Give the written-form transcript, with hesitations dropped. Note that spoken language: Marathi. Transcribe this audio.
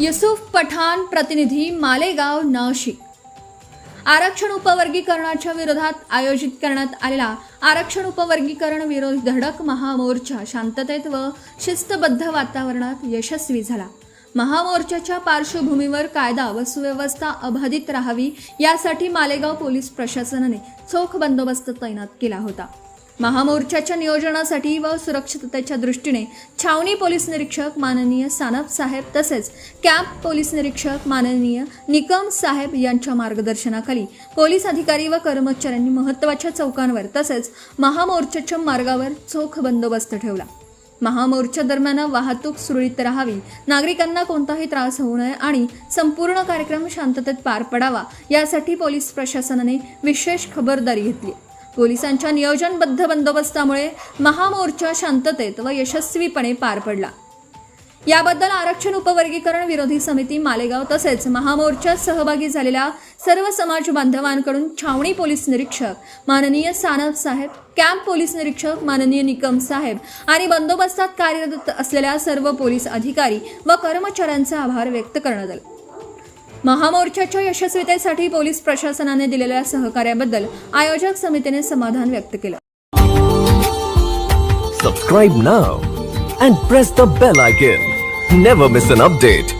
युसुफ पठाण प्रतिनिधी मालेगाव नाशिक। आरक्षण उपवर्गीकरणाच्या विरोधात आयोजित करण्यात आलेला आरक्षण उपवर्गीकरण विरोधी धडक महामोर्चा शांततेत व शिस्तबद्ध वातावरणात यशस्वी झाला। महामोर्चाच्या पार्श्वभूमीवर कायदा व सुव्यवस्था अबाधित राहावी यासाठी मालेगाव पोलीस प्रशासनाने चोख बंदोबस्त तैनात केला होता। महामोर्चाच्या नियोजनासाठी व सुरक्षिततेच्या दृष्टीने छावणी पोलीस निरीक्षक माननीय सानप साहेब तसेच कॅम्प पोलीस निरीक्षक माननीय निकम साहेब यांच्या मार्गदर्शनाखाली पोलीस अधिकारी व कर्मचाऱ्यांनी महत्त्वाच्या चौकांवर तसेच महामोर्चाच्या मार्गावर चोख बंदोबस्त ठेवला। महामोर्चा दरम्यान वाहतूक सुरळीत राहावी, नागरिकांना कोणताही त्रास होऊ नये आणि संपूर्ण कार्यक्रम शांततेत पार पडावा यासाठी पोलीस प्रशासनाने विशेष खबरदारी घेतली। पोलिसांच्या नियोजनबद्ध बंदोबस्तामुळे महामोर्चा शांततेत व यशस्वीपणे पार पडला। याबद्दल आरक्षण उपवर्गीकरण विरोधी समिती मालेगाव तसेच महामोर्चात सहभागी झालेल्या सर्व समाज बांधवांकडून छावणी पोलीस निरीक्षक माननीय सानप साहेब, कॅम्प पोलीस निरीक्षक माननीय निकम साहेब आणि बंदोबस्तात कार्यरत असलेल्या सर्व पोलीस अधिकारी व कर्मचाऱ्यांचे आभार व्यक्त करण्यात आले। महामोर्चाच्या यशस्वीतेसाठी पोलीस प्रशासनाने दिलेल्या सहकार्याबद्दल आयोजक समितीने समाधान व्यक्त केलं। Subscribe now and press the bell icon. Never miss an update.